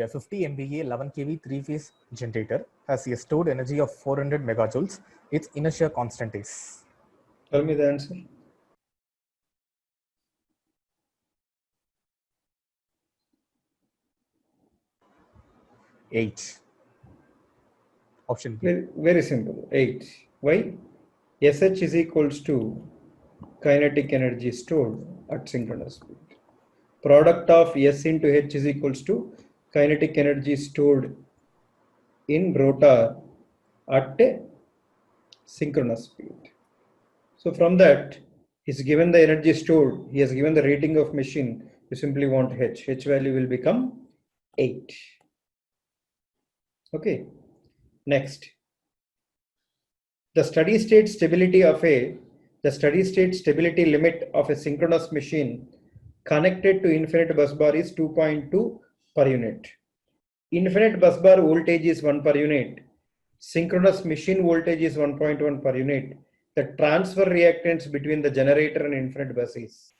a 50 MVA 11 kV 3-phase generator has a stored energy of 400 megajoules. Its inertia constant is? Tell me the answer. Eight. Option B. Very simple. 8. Why? SH is equals to kinetic energy stored at synchronous speed. Product of S into H is equals to kinetic energy stored in rotor at synchronous speed. So from that, he's given the energy stored, he has given the rating of machine, you simply want H. H value will become 8. Okay, next. The steady state stability limit of a synchronous machine connected to infinite bus bar is 2.2 per unit. Infinite bus bar voltage is 1 per unit. Synchronous machine voltage is 1.1 per unit. The transfer reactance between the generator and infinite bus is?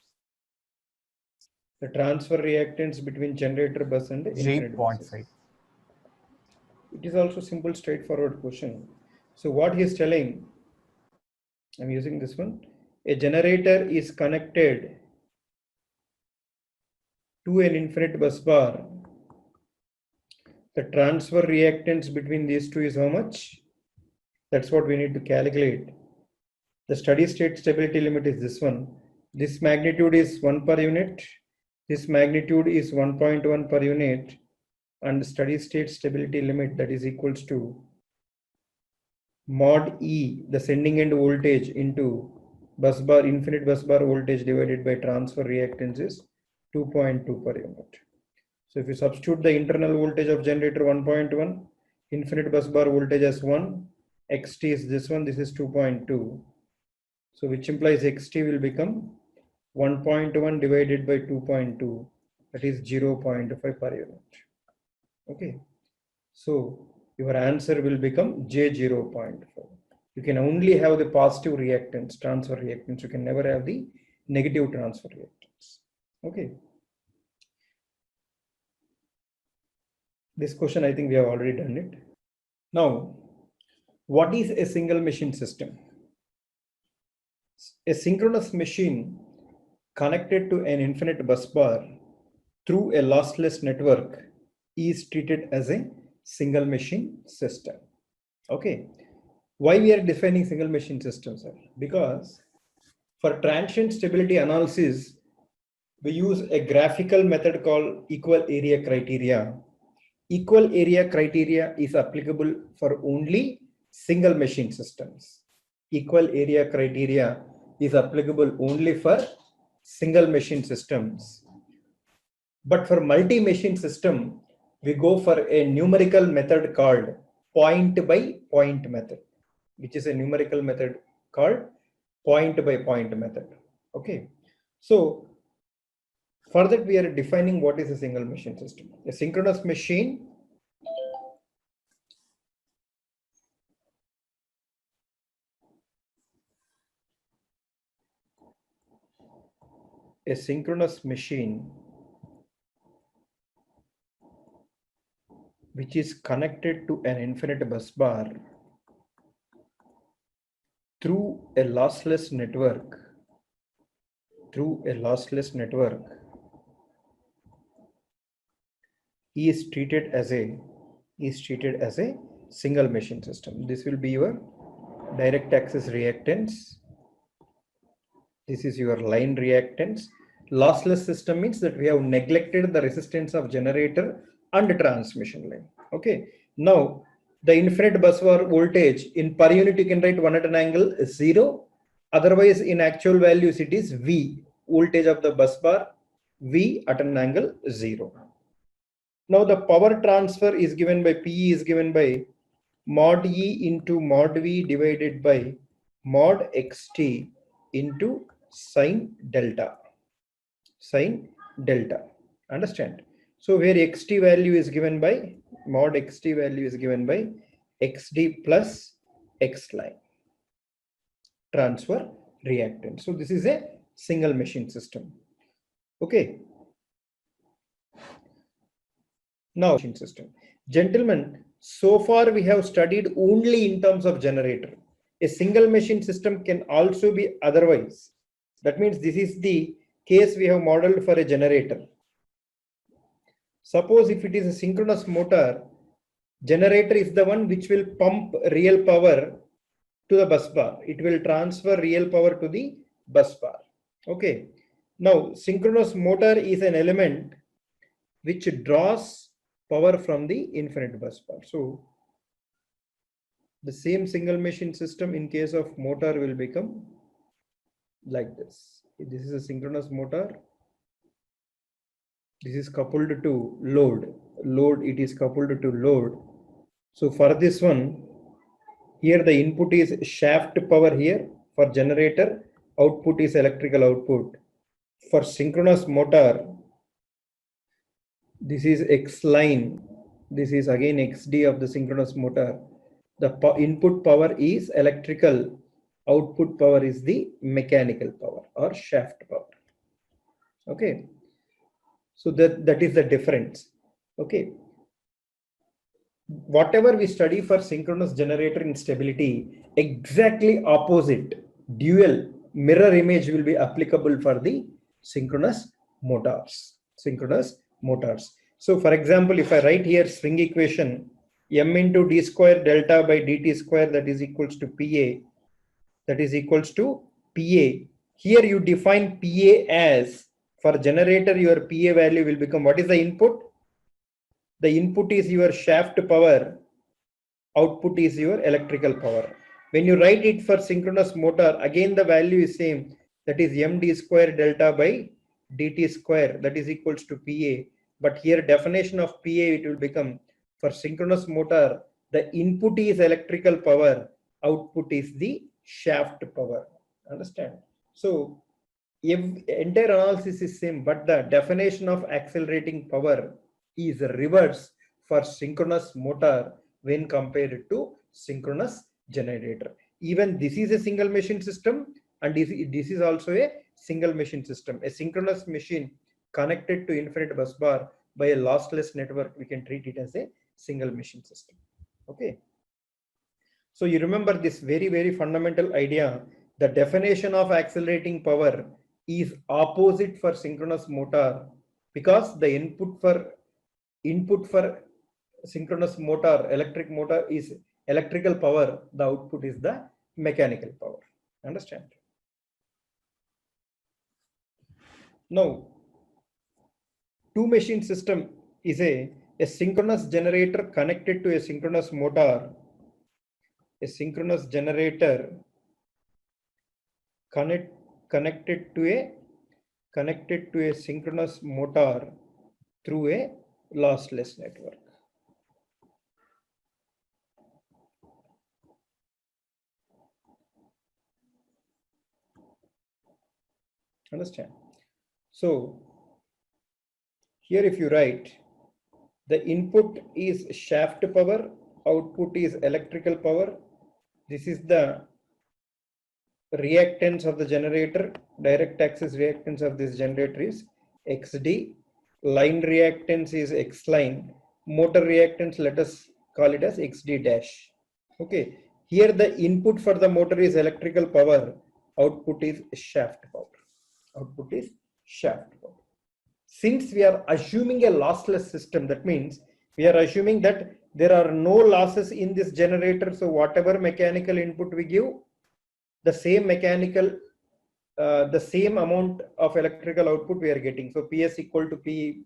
The transfer reactance between generator bus and infinite bus. 8.5. It is also simple, straightforward question. So what he is telling, I'm using this one. A generator is connected to an infinite bus bar. The transfer reactance between these two is how much? That's what we need to calculate. The steady state stability limit is this one. This magnitude is 1 per unit. This magnitude is 1.1 per unit. And the steady state stability limit, that is equals to mod E, the sending end voltage, into bus bar, infinite bus bar voltage divided by transfer reactance is 2.2 per unit. So if you substitute the internal voltage of generator 1.1, infinite bus bar voltage as 1, xt is this one, this is 2.2. So which implies xt will become 1.1 divided by 2.2, that is 0.5 per unit. Okay, so your answer will become J0.5. You can only have the positive reactance, transfer reactance. You can never have the negative transfer reactance. Okay. This question, I think we have already done it. Now, what is a single machine system? A synchronous machine connected to an infinite bus bar through a lossless network is treated as a single machine system. Okay. Why we are defining single machine systems, sir? Because for transient stability analysis, we use a graphical method called equal area criteria. Equal area criteria is applicable for only single machine systems. Equal area criteria is applicable only for single machine systems. But for multi-machine system, we go for a numerical method called point by point method, which is a numerical method called point by point method. Okay. So for that, we are defining what is a single machine system. A synchronous machine which is connected to an infinite bus bar through a lossless network, is treated as a single machine system. This will be your direct access reactance. This is your line reactance. Lossless system means that we have neglected the resistance of generator and transmission line. Okay. Now the infinite bus bar voltage in per unit, you can write 1 at an angle 0. Otherwise, in actual values, it is V, voltage of the bus bar, V at an angle 0. Now the power transfer is given by P is given by mod E into mod V divided by mod XT into sine delta. Understand? So where XT value is given by mod XT value is given by XD plus X line transfer reactance. So this is a single machine system. Okay. Now, machine system. Gentlemen, so far we have studied only in terms of generator. A single machine system can also be otherwise. That means this is the case we have modeled for a generator. Suppose if it is a synchronous motor, generator is the one which will pump real power to the bus bar. It will transfer real power to the bus bar. Okay. Now, synchronous motor is an element which draws power from the infinite bus bar. So, the same single machine system in case of motor will become like this. This is a synchronous motor. This is coupled to load. It is coupled to load. So for this one, here the input is shaft power here. For generator, output is electrical output. For synchronous motor, this is X line. This is again XD of the synchronous motor. The input power is electrical, output power is the mechanical power or shaft power. Okay. So that is the difference. Okay. Whatever we study for synchronous generator instability, exactly opposite dual mirror image will be applicable for the synchronous motors. So for example, if I write here string equation m into d square delta by dt square, that is equals to pa, here you define pa as, for generator your pa value will become, what is the input? The input is your shaft power, output is your electrical power. When you write it for synchronous motor, again the value is same, that is md square delta by dt square, that is equals to pa. But here definition of pa, it will become, for synchronous motor, the input is electrical power, output is the shaft power. Understand? So entire analysis is same, but the definition of accelerating power is reverse for synchronous motor when compared to synchronous generator. Even this is a single machine system, and this is also a single machine system. A synchronous machine connected to infinite bus bar by a lossless network, we can treat it as a single machine system. Okay. So you remember this very, very fundamental idea. The definition of accelerating power is opposite for synchronous motor, because the input for synchronous motor, electric motor, is electrical power, the output is the mechanical power. Understand? Now, two machine system is a synchronous generator connected to a synchronous motor. A synchronous generator connected to a synchronous motor through a lossless network. Understand? So here if you write, the input is shaft power, output is electrical power. This is the reactance of the generator. Direct axis reactance of this generator is XD. Line reactance is X line. Motor reactance, let us call it as XD dash. Okay. Here the input for the motor is electrical power. Output is shaft power. Since we are assuming a lossless system, that means we are assuming that there are no losses in this generator. So whatever mechanical input we give, the same amount of electrical output we are getting. So PS equal to P.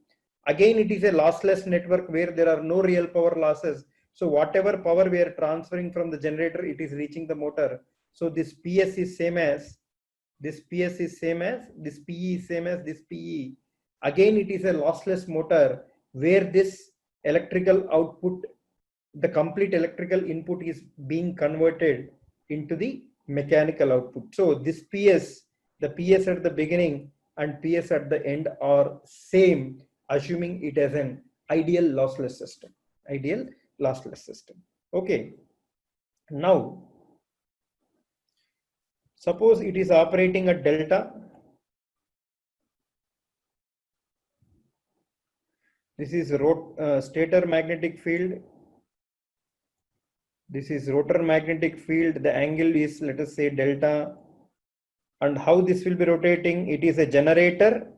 Again, it is a lossless network where there are no real power losses. So whatever power we are transferring from the generator, it is reaching the motor. So this PS is same as this PS is same as this PE is same as this PE. Again, it is a lossless motor where this electrical output, the complete electrical input, is being converted into the mechanical output. So this PS, the PS at the beginning and PS at the end are same, assuming it as an ideal lossless system. Okay. Now, suppose it is operating at delta. This is stator magnetic field. This is rotor magnetic field. The angle is, let us say, delta. And how this will be rotating? It is a generator.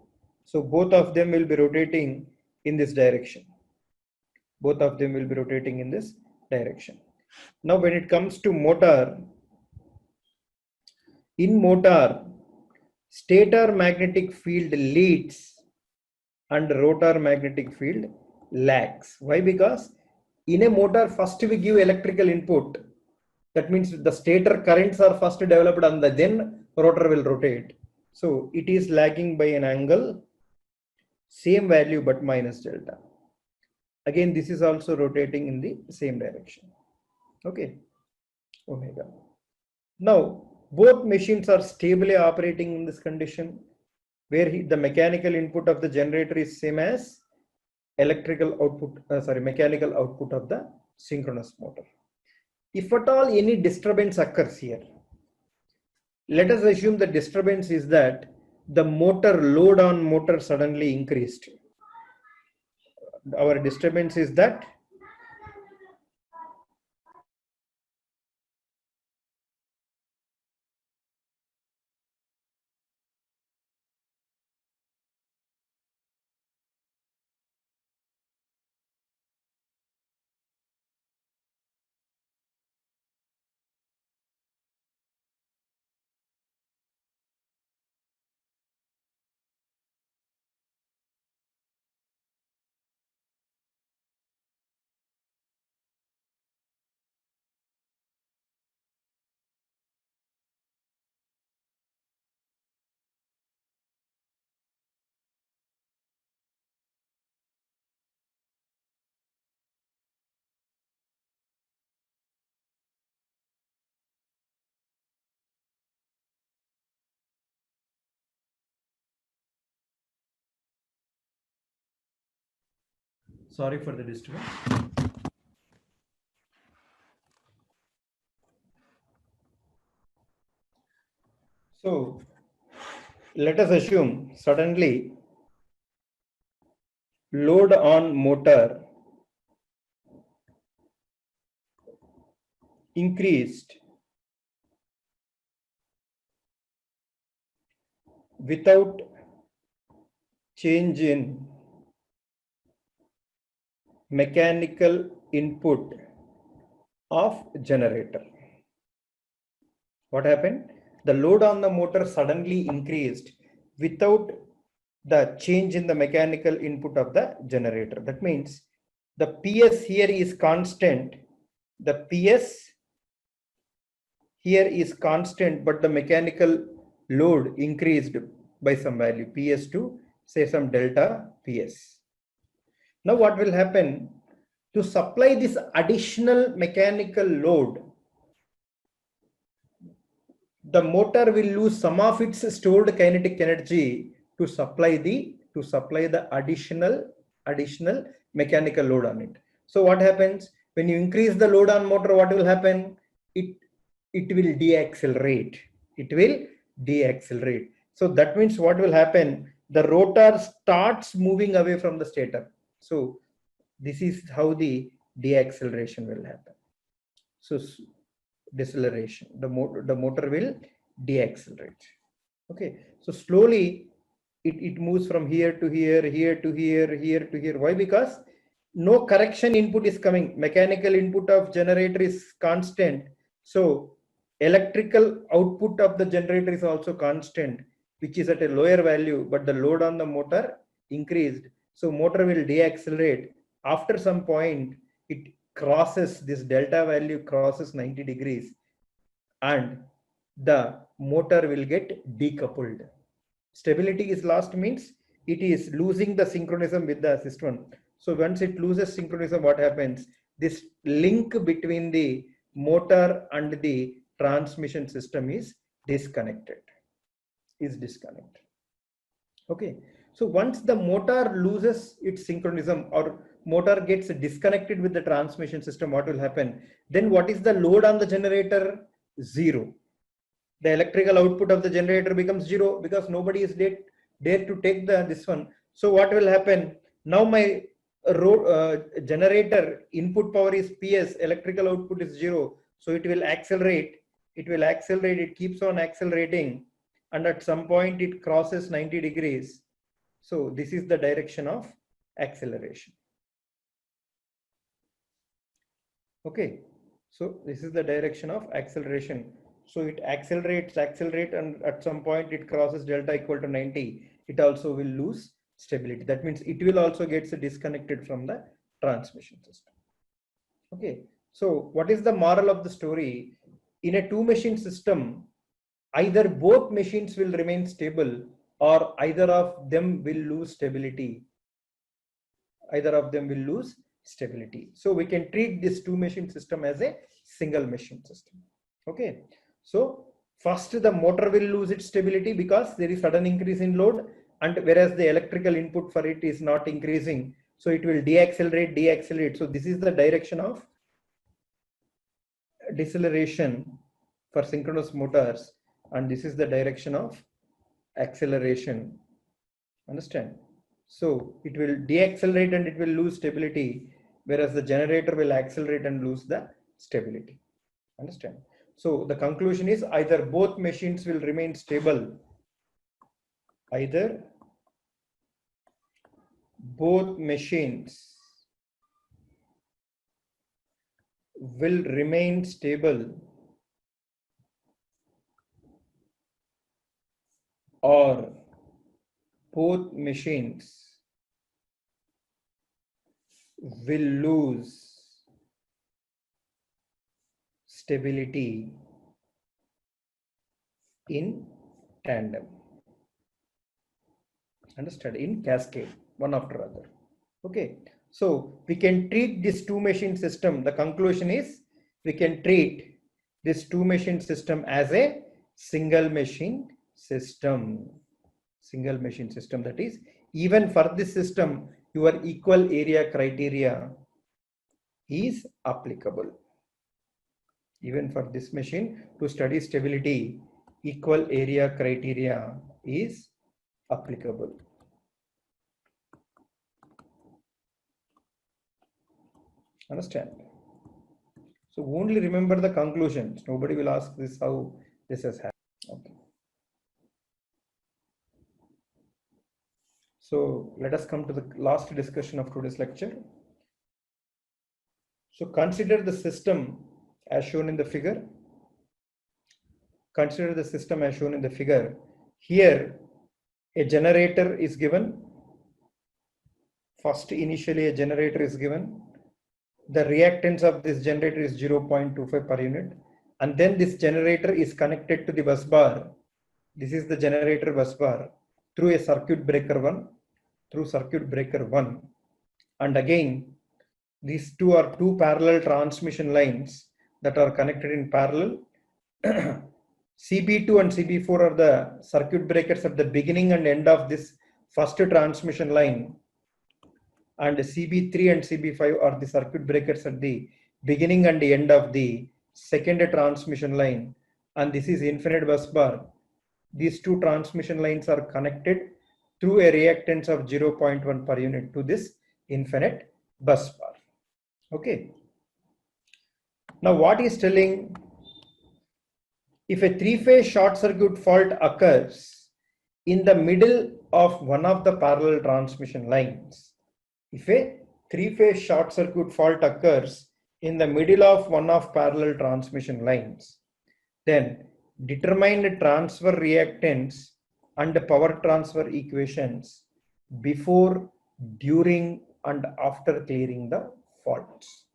So both of them will be rotating in this direction. Both of them will be rotating in this direction. Now, when it comes to motor, in motor, stator magnetic field leads and rotor magnetic field lags. Why? Because in a motor, first we give electrical input. That means the stator currents are first developed and then rotor will rotate. So it is lagging by an angle, same value but minus delta. Again, this is also rotating in the same direction. Okay, omega. Now, both machines are stably operating in this condition where the mechanical input of the generator is same as mechanical output of the synchronous motor. If at all any disturbance occurs here, let us assume the disturbance is that the load on motor suddenly increased. Our disturbance is that sorry for the disturbance. So let us assume suddenly load on motor increased without change in mechanical input of generator. What happened? The load on the motor suddenly increased without the change in the mechanical input of the generator. That means the PS here is constant. The PS here is constant, but the mechanical load increased by some value, PS to say some delta PS. Now what will happen? To supply this additional mechanical load, the motor will lose some of its stored kinetic energy to supply the additional mechanical load on it. So what happens when you increase the load on motor? What will happen? It will deaccelerate. It will deaccelerate. So that means what will happen? The rotor starts moving away from the stator. So this is how the deacceleration will happen. So deceleration, the motor will deaccelerate. Okay, so slowly it moves from here to here, here to here, here to here. Why? Because no correction input is coming. Mechanical input of generator is constant, so electrical output of the generator is also constant, which is at a lower value, but the load on the motor increased, so motor will deaccelerate. After some point it crosses this delta value, crosses 90 degrees, and the motor will get decoupled. Stability is lost means it is losing the synchronism with the system. So once it loses synchronism, what happens? This link between the motor and the transmission system is disconnected. Okay, so once the motor loses its synchronism or motor gets disconnected with the transmission system, what will happen? Then what is the load on the generator? Zero. The electrical output of the generator becomes zero because nobody is dare to take this one. So what will happen? Now my generator input power is PS, electrical output is 0. So it will accelerate. It keeps on accelerating. And at some point it crosses 90 degrees. So this is the direction of acceleration. Okay. So this is the direction of acceleration. So it accelerates, and at some point it crosses delta equal to 90. It also will lose stability. That means it will also get disconnected from the transmission system. Okay. So what is the moral of the story? In a two machine system, either both machines will remain stable or either of them will lose stability. So we can treat this two machine system as a single machine system. Okay. So first the motor will lose its stability because there is sudden increase in load, and whereas the electrical input for it is not increasing. So it will deaccelerate. So this is the direction of deceleration for synchronous motors, and this is the direction of acceleration. Understand? So it will deaccelerate and it will lose stability, whereas the generator will accelerate and lose the stability. Understand? So the conclusion is either both machines will remain stable, either both machines will remain stable or both machines will lose stability in tandem. Understood? In cascade, one after other. Okay. So we can treat this two machine system. The conclusion is we can treat this two machine system as a single machine system. That is, even for this system, your equal area criteria is applicable. Even for this machine, to study stability, equal area criteria is applicable. Understand? So only remember the conclusions. Nobody will ask this how this has happened. Okay. So let us come to the last discussion of today's lecture. So consider the system as shown in the figure. Here a generator is given. First, initially a generator is given. The reactance of this generator is 0.25 per unit. And then this generator is connected to the bus bar. This is the generator bus bar through a circuit breaker 1. And again, these two are two parallel transmission lines that are connected in parallel. CB2 and CB4 are the circuit breakers at the beginning and end of this first transmission line. And CB3 and CB5 are the circuit breakers at the beginning and the end of the second transmission line. And this is infinite bus bar. These two transmission lines are connected through a reactance of 0.1 per unit to this infinite bus bar. Okay. Now what is telling? If a three-phase short circuit fault occurs in the middle of one of the parallel transmission lines, if a three-phase short circuit fault occurs in the middle of one of parallel transmission lines, then determine the transfer reactance and the power transfer equations before, during, and after clearing the faults.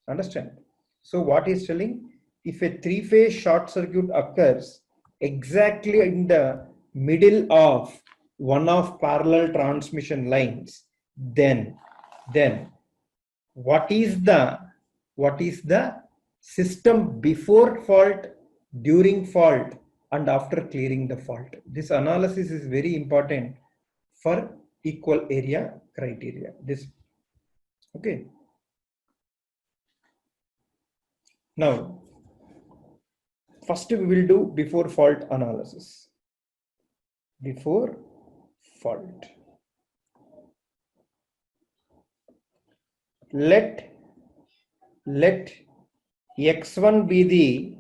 Understand? So what is telling? If a three-phase short circuit occurs exactly in the middle of one of parallel transmission lines, then what is the system before fault, during fault, and after clearing the fault? This analysis is very important for equal area criteria. Okay. Now, first we will do before fault analysis. Before fault. let X1 be the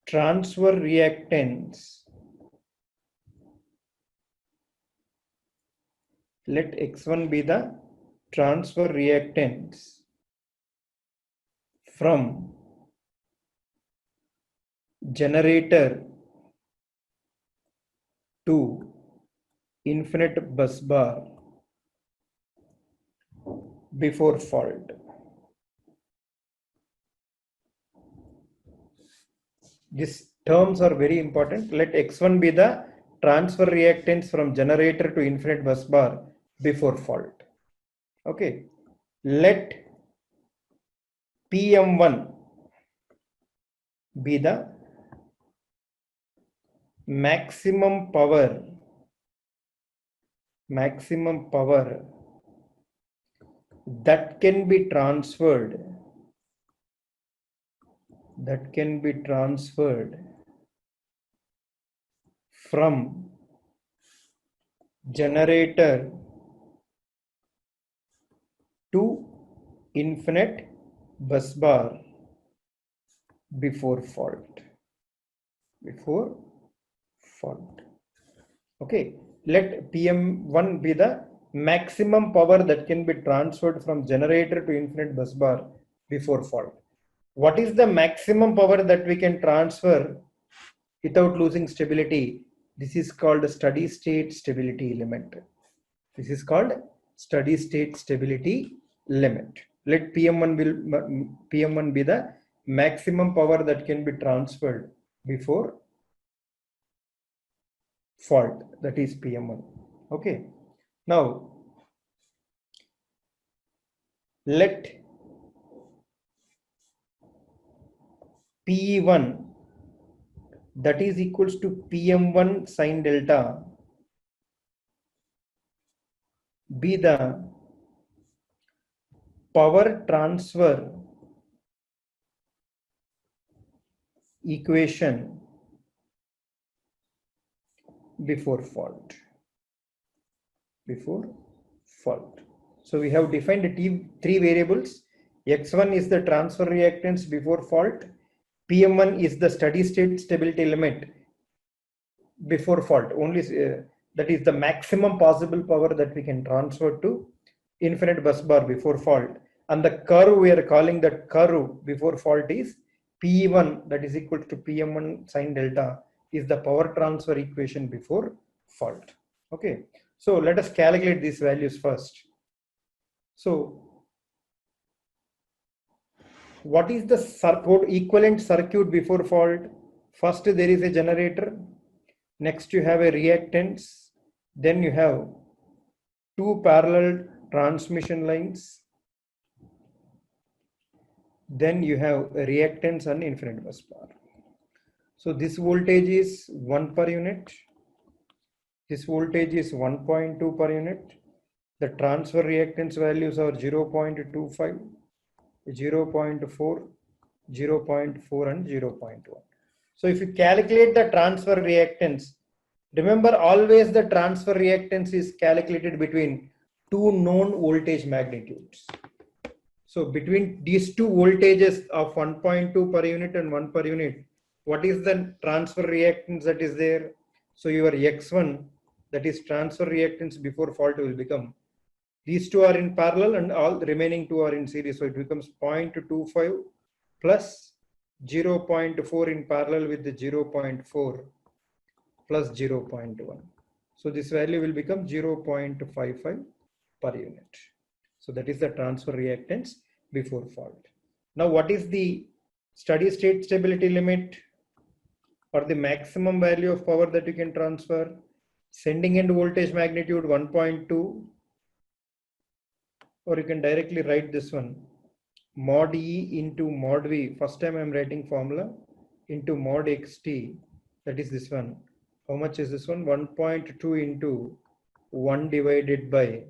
transfer reactance. Let X1 be the transfer reactance from generator to infinite bus bar before fault. These terms are very important. Let X1 be the transfer reactance from generator to infinite bus bar before fault. Okay. Let PM1 be the maximum power that can be transferred from generator to infinite bus bar before fault. Okay, let PM1 be the maximum power that can be transferred from generator to infinite bus bar before fault. What is the maximum power that we can transfer without losing stability? This is called steady state stability limit. This is called steady state stability limit. Let PM1 be the maximum power that can be transferred before fault, that is PM1. Okay. Now let P1 that is equals to PM1 sine delta be the power transfer equation before fault. So we have defined three variables. X1 is the transfer reactance before fault. PM1 is the steady state stability limit before fault. Only that is the maximum possible power that we can transfer to infinite bus bar before fault. And the curve we are calling that curve before fault is P1 that is equal to PM1 sine delta is the power transfer equation before fault. Okay. So let us calculate these values first. So what is the equivalent circuit before fault? First there is a generator, next you have a reactance, then you have two parallel transmission lines, then you have a reactance and infinite bus bar. So this voltage is 1 per unit, this voltage is 1.2 per unit, the transfer reactance values are 0.25, 0.4, 0.4 and 0.1. So if you calculate the transfer reactance, remember always the transfer reactance is calculated between two known voltage magnitudes. So between these two voltages of 1.2 per unit and 1 per unit, what is the transfer reactance that is there? So your X1, that is transfer reactance before fault, will become, these two are in parallel and all the remaining two are in series. So it becomes 0.25 plus 0.4 in parallel with the 0.4 plus 0.1. So this value will become 0.55 per unit. So that is the transfer reactance before fault. Now what is the steady state stability limit or the maximum value of power that you can transfer? Sending end voltage magnitude 1.2, or you can directly write this one, mod E into mod V. First time I am writing formula, into mod XT, that is this one. How much is this one? 1.2 into 1 divided by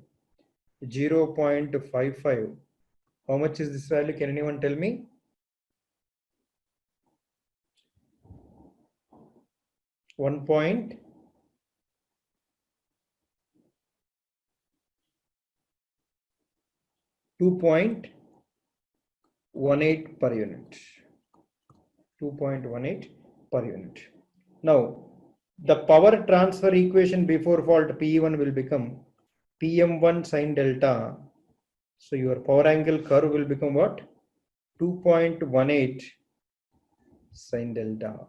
0.55. How much is this value? Can anyone tell me? 1. 2.18 per unit. 2.18 per unit. Now, the power transfer equation before fault P1 will become PM1 sine delta. So your power angle curve will become what? 2.18 sine delta.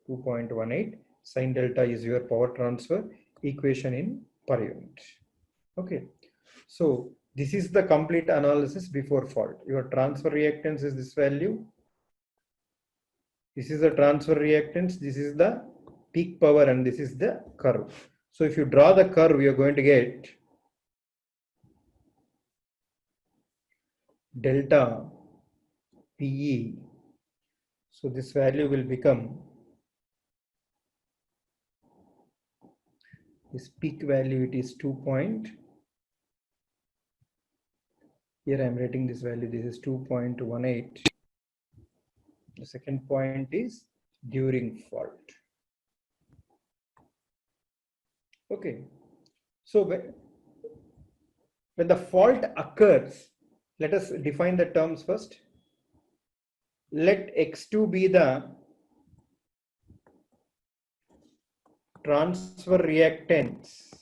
2.18 sine delta is your power transfer equation in per unit. Okay. So this is the complete analysis before fault. Your transfer reactance is this value. This is the transfer reactance. This is the peak power and this is the curve. So if you draw the curve, you are going to get delta PE. So this value will become, this peak value, it is 2 point. Here I am writing this value, this is 2.18. The second point is during fault. Okay. So when the fault occurs, let us define the terms first. Let X2 be the transfer reactance.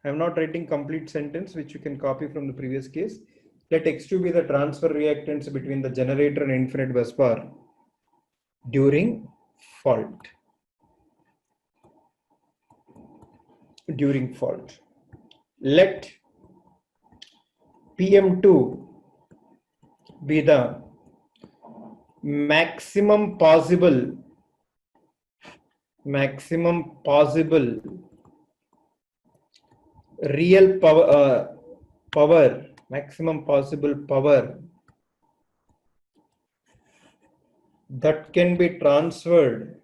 I am not writing complete sentence, which you can copy from the previous case. Let X2 be the transfer reactance between the generator and infinite bus bar during fault. During fault. Let PM2 be the maximum possible real power, maximum possible power that can be transferred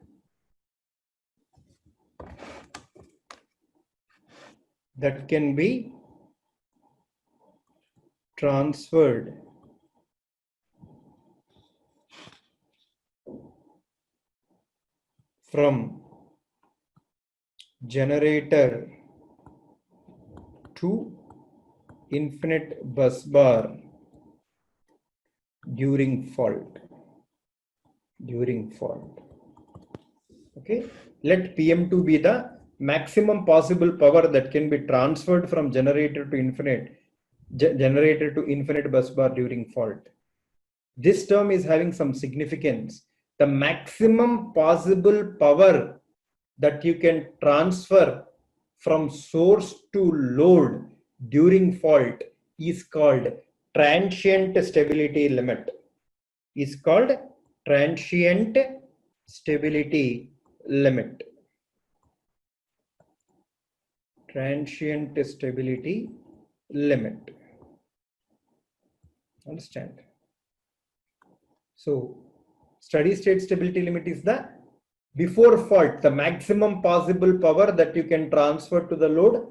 from generator to infinite bus bar during fault. Okay, let PM2 be the maximum possible power that can be transferred from generator to infinite bus bar during fault. This term is having some significance. The maximum possible power that you can transfer from source to load during fault is called transient stability limit. Transient stability limit. Understand? So steady state stability limit is the before fault, the maximum possible power that you can transfer to the load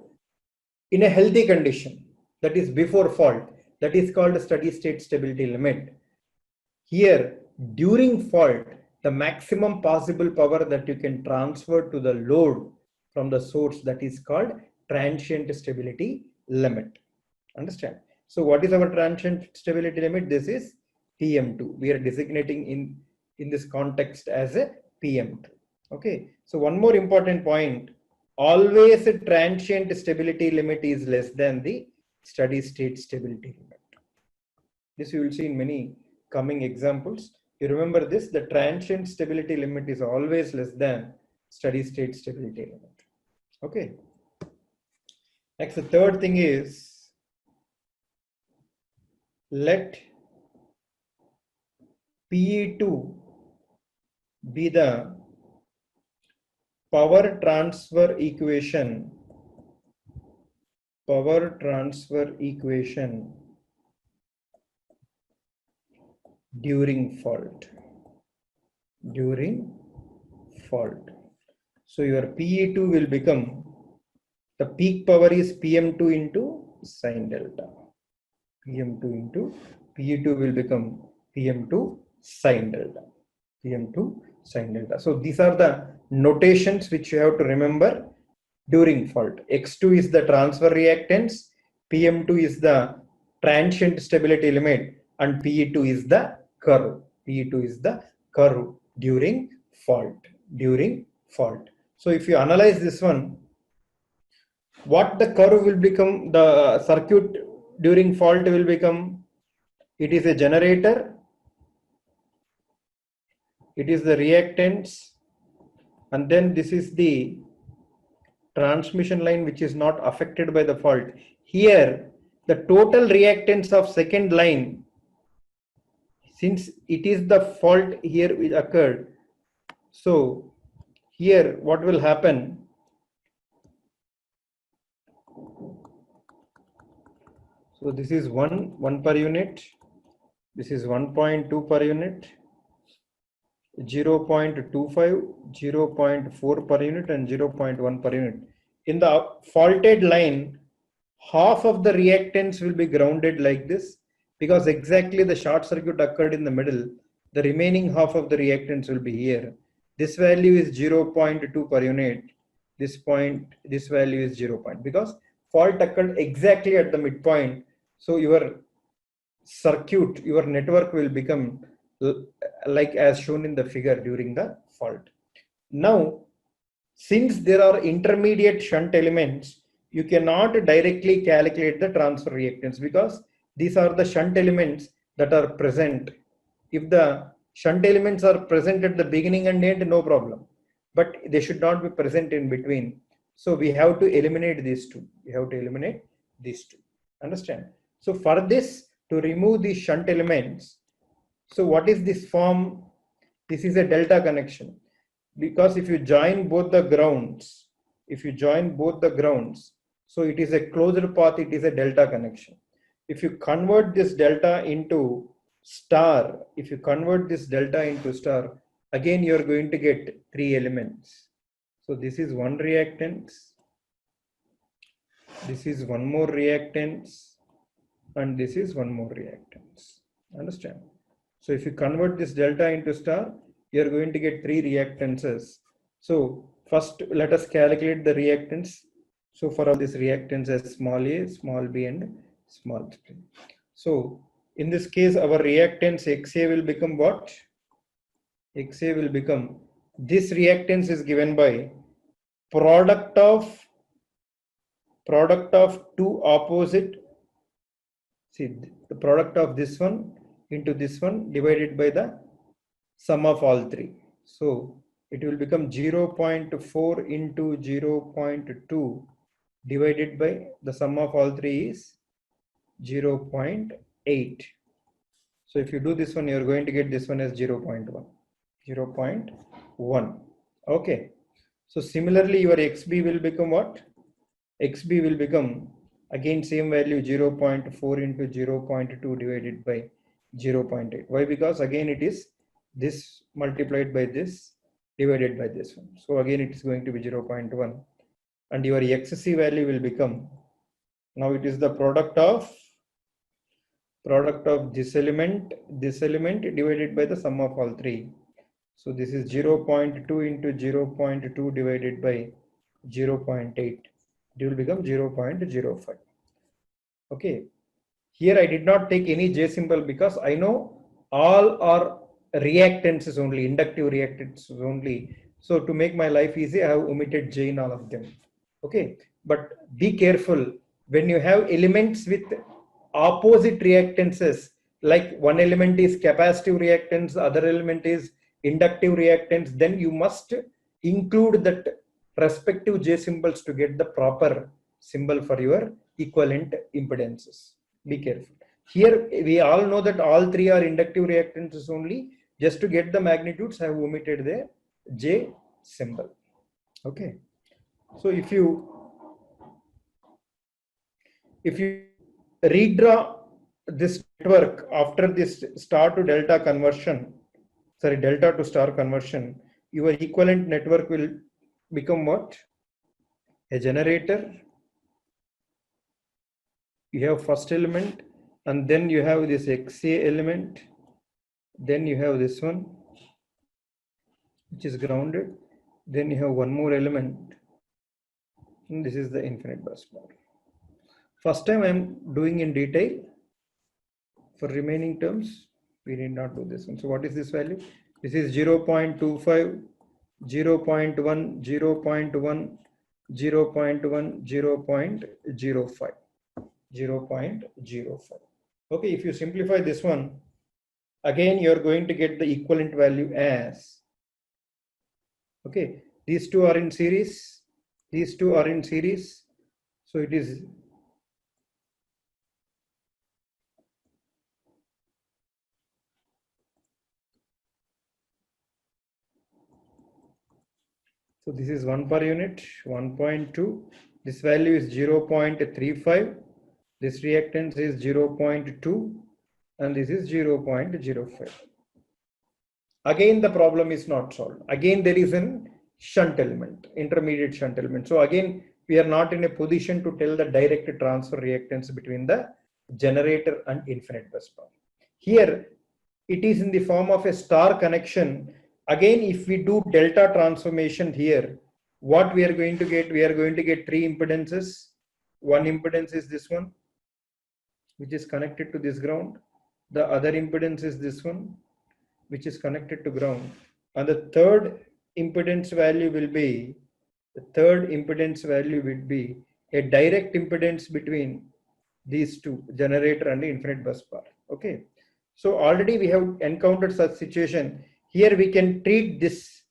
in a healthy condition. That is before fault. That is called steady state stability limit. Here, during fault, the maximum possible power that you can transfer to the load from the source, that is called transient stability limit. Understand? So what is our transient stability limit? This is PM2. We are designating in this context as a PM2. Okay. So one more important point, always a transient stability limit is less than the steady state stability limit. This you will see in many coming examples. You remember this, the transient stability limit is always less than steady state stability limit. Okay. Next, the third thing is, let PE2 be the power transfer equation during fault. So your PE2 will become, the peak power is PM2 into sine delta. PE2 will become PM2 sine delta. So these are the notations which you have to remember during fault. X2 is the transfer reactance, PM2 is the transient stability limit, and PE2 is the curve. PE2 is the curve during fault. So if you analyze this one, what the curve will become, the circuit during fault will become, it is a generator, it is the reactance, and then this is the transmission line which is not affected by the fault. Here the total reactance of second line, since it is the fault here which occurred, so here what will happen, so this is 1 per unit, this is 1.2 per unit, 0.25, 0.4 per unit, and 0.1 per unit. In the faulted line, half of the reactance will be grounded like this, because exactly the short circuit occurred in the middle. The remaining half of the reactance will be here. This value is 0.2 per unit. This value is 0. Because fault occurred exactly at the midpoint. So your circuit, your network will become like as shown in the figure during the fault. Now, since there are intermediate shunt elements, you cannot directly calculate the transfer reactance, because these are the shunt elements that are present. If the shunt elements are present at the beginning and end, no problem, but they should not be present in between. So we have to eliminate these two. Understand? So for this, to remove these shunt elements, so what is this form? This is a delta connection, because if you join both the grounds, so it is a closed path, it is a delta connection. If you convert this delta into star, again you are going to get 3 elements. So this is one reactance, this is one more reactance, and this is one more reactance. Understand? So if you convert this delta into star, you are going to get 3 reactances. So first let us calculate the reactance. So for all these reactances, small a, small b, and small c. So in this case, our reactance XA will become what? XA will become, this reactance is given by product of two opposite, see the product of this one into this one divided by the sum of all 3. So it will become 0.4 into 0.2 divided by the sum of all 3 is 0.8. So if you do this one, you are going to get this one as 0.1. Okay. So similarly, your XB will become what? XB will become again same value, 0.4 into 0.2 divided by 0.8. Why? Because again it is this multiplied by this divided by this one. So again it is going to be 0.1, and your XC value will become, now it is the product of this element divided by the sum of all 3. So this is 0.2 into 0.2 divided by 0.8. It will become 0.05. Okay. Here I did not take any J symbol, because I know all are reactances only, inductive reactances only. So to make my life easy, I have omitted J in all of them. Okay. But be careful when you have elements with opposite reactances, like one element is capacitive reactance, other element is inductive reactance, then you must include that respective J symbols to get the proper symbol for your equivalent impedances. Be careful. Here we all know that all 3 are inductive reactances only. Just to get the magnitudes, I have omitted the J symbol. Okay. So if you redraw this network after this star to delta conversion, delta to star conversion, your equivalent network will become what? A generator. You have first element, and then you have this XA element, then you have this one which is grounded, then you have one more element, and this is the infinite bus bar. First time I'm doing in detail. For remaining terms, we need not do this one. So what is this value? This is 0.25, 0.1, 0.1, 0.1, 0.05, 0.05. Okay, if you simplify this one, again you're going to get the equivalent value as, okay, these two are in series, these two are in series, so it is so this is 1 per unit, 1.2. This value is 0.35. This reactance is 0.2 and this is 0.05. Again, the problem is not solved. Again, there is an shunt element, intermediate shunt element. So again, we are not in a position to tell the direct transfer reactance between the generator and infinite bus bar. Here, it is in the form of a star connection. Again, if we do delta transformation here, what we are going to get? We are going to get three impedances. One impedance is this one, which is connected to this ground. The other impedance is this one, which is connected to ground. And the third impedance value will be, a direct impedance between these two, generator and the infinite bus bar. Okay. So already we have encountered such situation. Here we can treat this,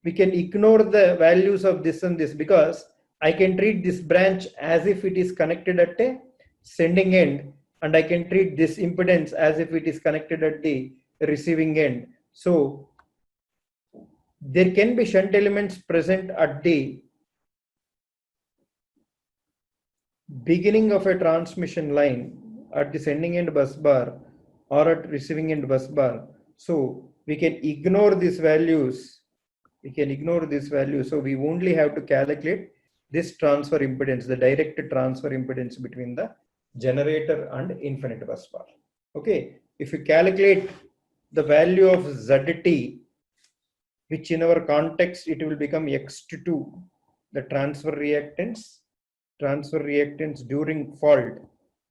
we can ignore the values of this and this, because I can treat this branch as if it is connected at a sending end, and I can treat this impedance as if it is connected at the receiving end. So there can be shunt elements present at the beginning of a transmission line, at the sending end bus bar or at receiving end bus bar. So we can ignore these values. So we only have to calculate this transfer impedance, the direct transfer impedance between the generator and infinite bus bar. Okay, if you calculate the value of ZT, which in our context it will become X2, the transfer reactance during fault,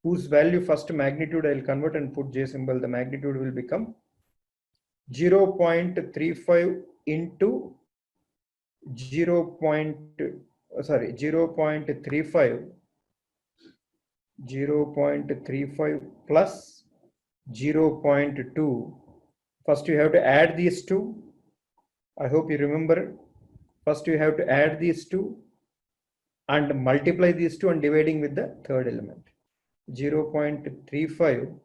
whose value first magnitude I'll convert and put J symbol. The magnitude will become 0.35 into 0.35 plus 0.2. First you have to add these two. I hope you remember. First you have to add these two and multiply these two and dividing with the third element. 0.35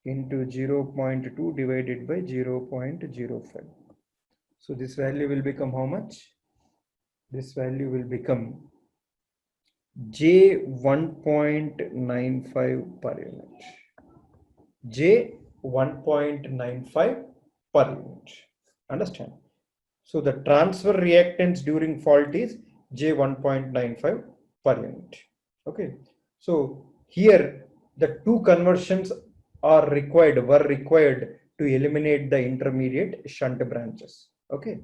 into 0.2 divided by 0.05. So this value will become how much? This value will become J 1.95 per unit. J 1.95 per unit. Understand? So the transfer reactance during fault is J 1.95 per unit. Okay. So here the two conversions were required to eliminate the intermediate shunt branches. Okay.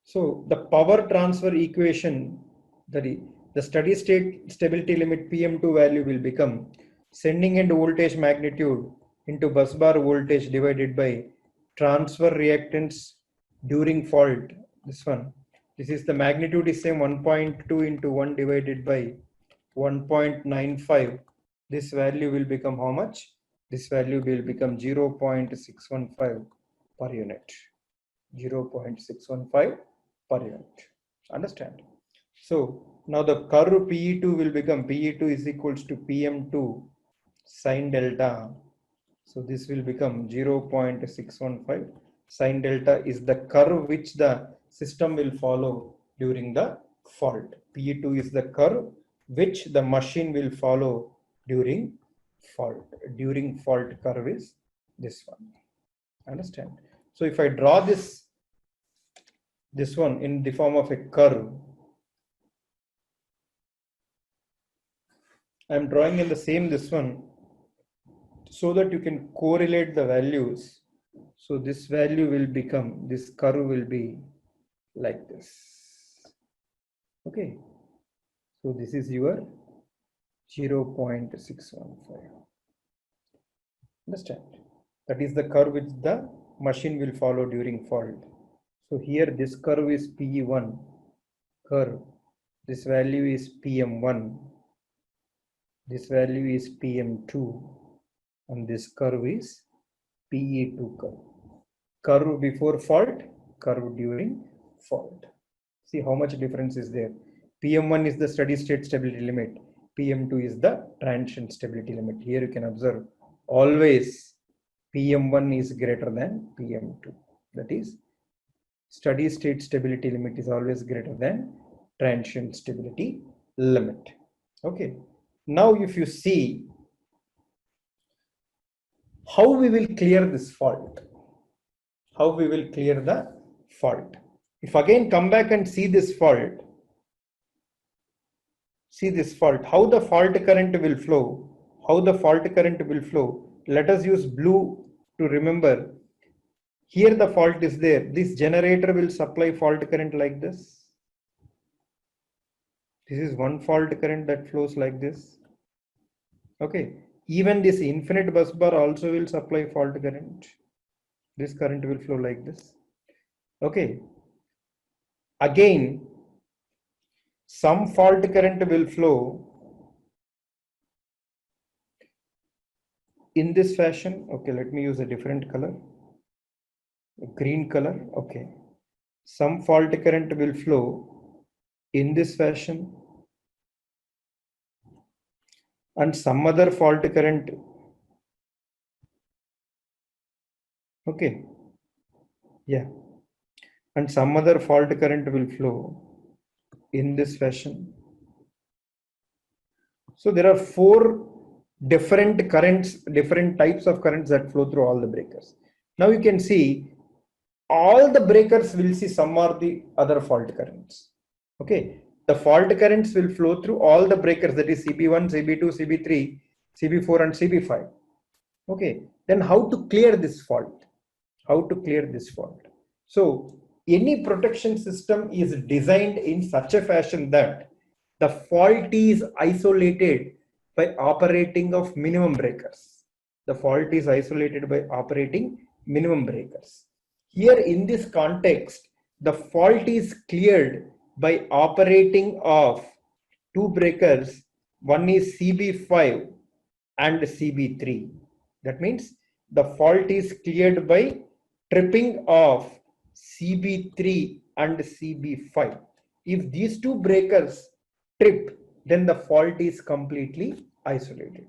So the power transfer equation, the steady state stability limit PM2 value will become sending end voltage magnitude into bus bar voltage divided by transfer reactance during fault. This one. This is the magnitude is same, 1.2 into 1 divided by 1.95. This value will become how much? This value will become 0.615 per unit. 0.615 per unit. Understand? So now the curve PE2 will become, PE2 is equals to PM2 sine delta. So this will become 0.615. Sine delta is the curve which the system will follow during the fault. PE2 is the curve which the machine will follow during fault. During fault curve is this one. Understand? So if I draw this one in the form of a curve, I am drawing in the same this one so that you can correlate the values. So this value will become, this curve will be like this. Okay, so this is your 0.615. Understand? That is the curve which the machine will follow during fault. So here this curve is PE1 curve. This value is PM1. This value is PM2. And this curve is PE2 curve. Curve before fault, curve during fault. See how much difference is there. PM1 is the steady state stability limit. PM2 is the transient stability limit. Here you can observe always PM1 is greater than PM2. That is, steady state stability limit is always greater than transient stability limit. Okay. Now if you see how we will clear this fault, how we will clear the fault. If again come back and see this fault, how the fault current will flow, let us use blue to remember. Here the fault is there. This generator will supply fault current like this. This is one fault current that flows like this. Okay. Even this infinite bus bar also will supply fault current. This current will flow like this. Okay. Again, some fault current will flow in this fashion. Okay, let me use a different color, a green color. Okay. Some fault current will flow in this fashion, and some other fault current. Okay. Yeah. And some other fault current will flow in this fashion. So there are four different currents, different types of currents that flow through all the breakers. Now you can see all the breakers will see some or the other fault currents. Okay. The fault currents will flow through all the breakers, that is CB1, CB2, CB3, CB4 and CB5. Okay. Then how to clear this fault? So any protection system is designed in such a fashion that the fault is isolated by operating of minimum breakers. Here in this context, the fault is cleared by operating of two breakers. One is CB5 and CB3. That means the fault is cleared by tripping of CB3 and CB5. If these two breakers trip, then the fault is completely isolated.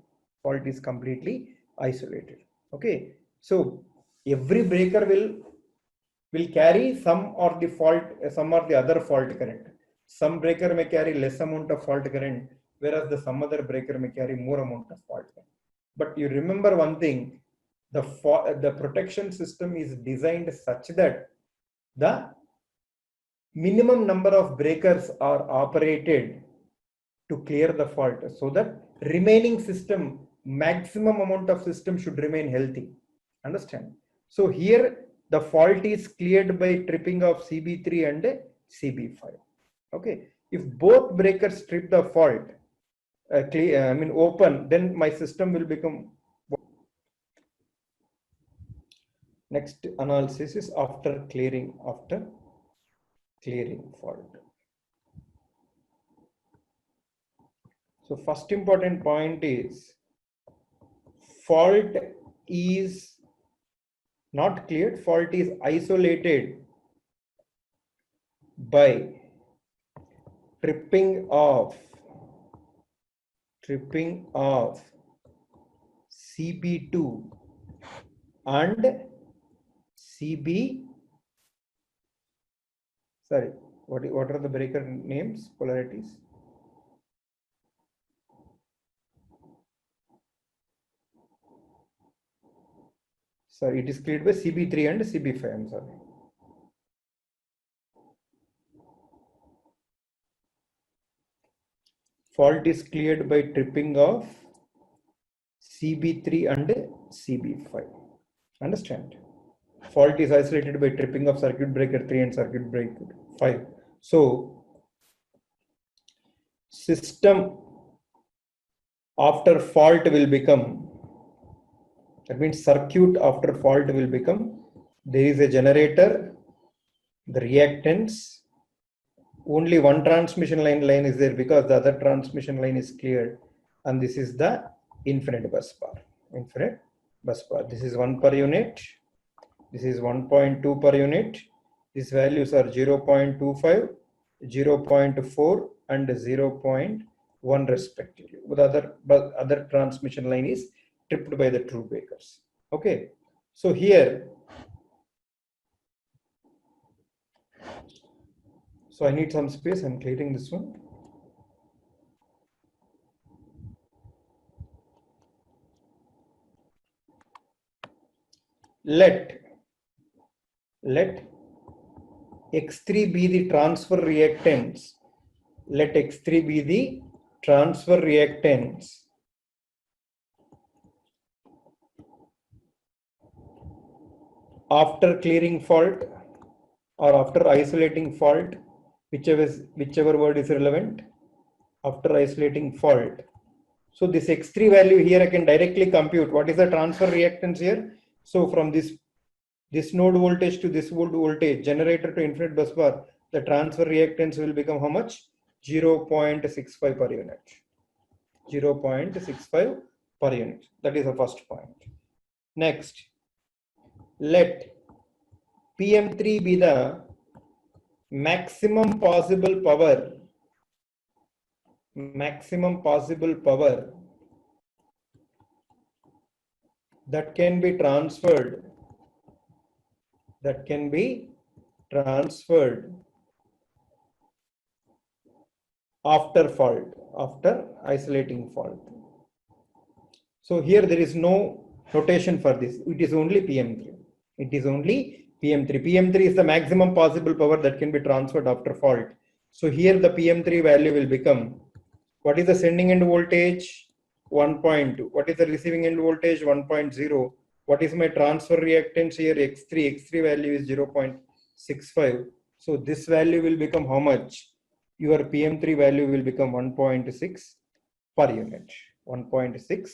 Okay. So every breaker will carry some or the other fault current. Some breaker may carry less amount of fault current, whereas some other breaker may carry more amount of fault current. But you remember one thing, the protection system is designed such that the minimum number of breakers are operated to clear the fault, so that remaining system, maximum amount of system should remain healthy. Understand? So here the fault is cleared by tripping of CB3 and CB5. Okay. If both breakers trip the fault, open, then my system will become. Next analysis is after clearing fault. So first important point is fault is not cleared, fault is isolated by tripping of CB2 and what are the breaker names, polarities? Sorry, it is cleared by CB3 and CB5. I'm sorry. Fault is cleared by tripping of CB3 and CB5. Understand? Fault is isolated by tripping of circuit breaker 3 and circuit breaker 5. So system after fault will become, that means circuit after fault will become, there is a generator, the reactance, only one transmission line is there because the other transmission line is cleared, and this is the infinite bus bar. Infinite bus bar. This is 1 per unit. This is 1.2 per unit. These values are 0.25, 0.4, and 0.1 respectively. But other transmission line is tripped by the true breakers. Okay. So here, so I need some space. I'm clearing this one. Let X3 be the transfer reactance. Let X3 be the transfer reactance after clearing fault or after isolating fault, whichever word is relevant, after isolating fault. So this X3 value here I can directly compute. What is the transfer reactance here? So from this node voltage to this voltage, generator to infinite bus bar, the transfer reactance will become how much? 0.65 per unit. 0.65 per unit. That is the first point. Next, let PM3 be the maximum possible power that can be transferred after fault, after isolating fault. So here there is no notation for this. It is only PM3. It is only PM3. PM3 is the maximum possible power that can be transferred after fault. So here the PM3 value will become, what is the sending end voltage? 1.2. What is the receiving end voltage? 1.0. What is my transfer reactance here? X3. X3 value is 0.65. So this value will become how much? Your PM3 value will become 1.6 per unit. 1.6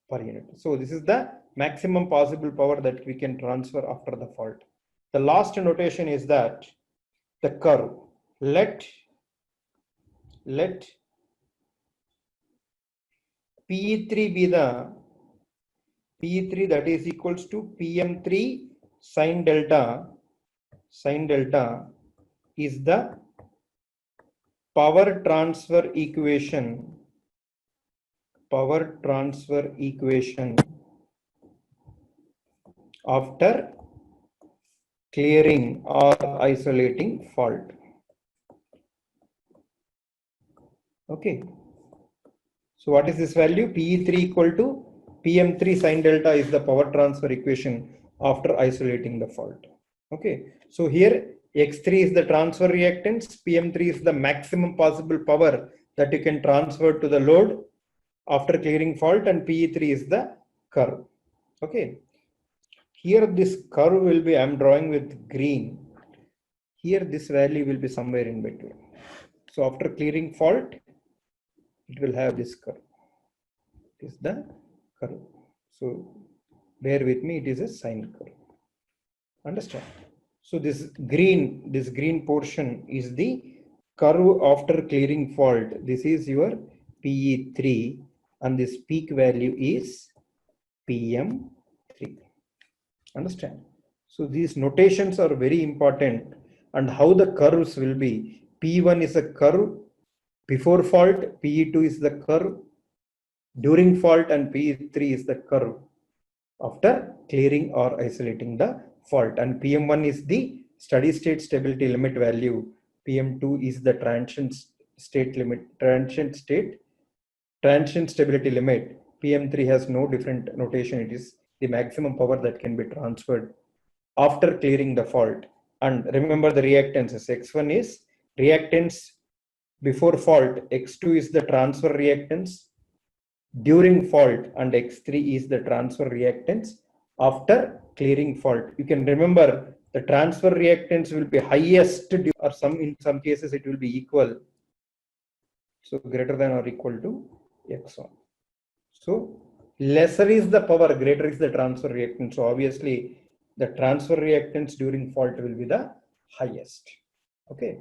per unit. So this is the maximum possible power that we can transfer after the fault. The last notation is that the curve. Let PE3 be the PE3 that is equals to PM3 sine delta is the power transfer equation after clearing or isolating fault. Okay. So what is this value? PE3 equal to PM3 sine delta is the power transfer equation after isolating the fault. Okay. So here X3 is the transfer reactance, PM3 is the maximum possible power that you can transfer to the load after clearing fault, and PE3 is the curve. Okay. Here this curve will be, I'm drawing with green. Here this value will be somewhere in between. So after clearing fault, it will have this curve. It is the curve. So bear with me, it is a sine curve. Understand? So this green portion is the curve after clearing fault. This is your PE3 and this peak value is PM3. Understand? So these notations are very important, and how the curves will be. P1 is a curve before fault, PE2 is the curve during fault, and PE3 is the curve after clearing or isolating the fault. And PM1 is the steady state stability limit value. PM2 is the transient stability limit. PM3 has no different notation. It is the maximum power that can be transferred after clearing the fault. And remember the reactances. X1 is reactance before fault, X2 is the transfer reactance during fault, and X3 is the transfer reactance after clearing fault. You can remember the transfer reactance will be highest, or in some cases it will be equal. So greater than or equal to X1. So lesser is the power, greater is the transfer reactance. So obviously the transfer reactance during fault will be the highest. Okay.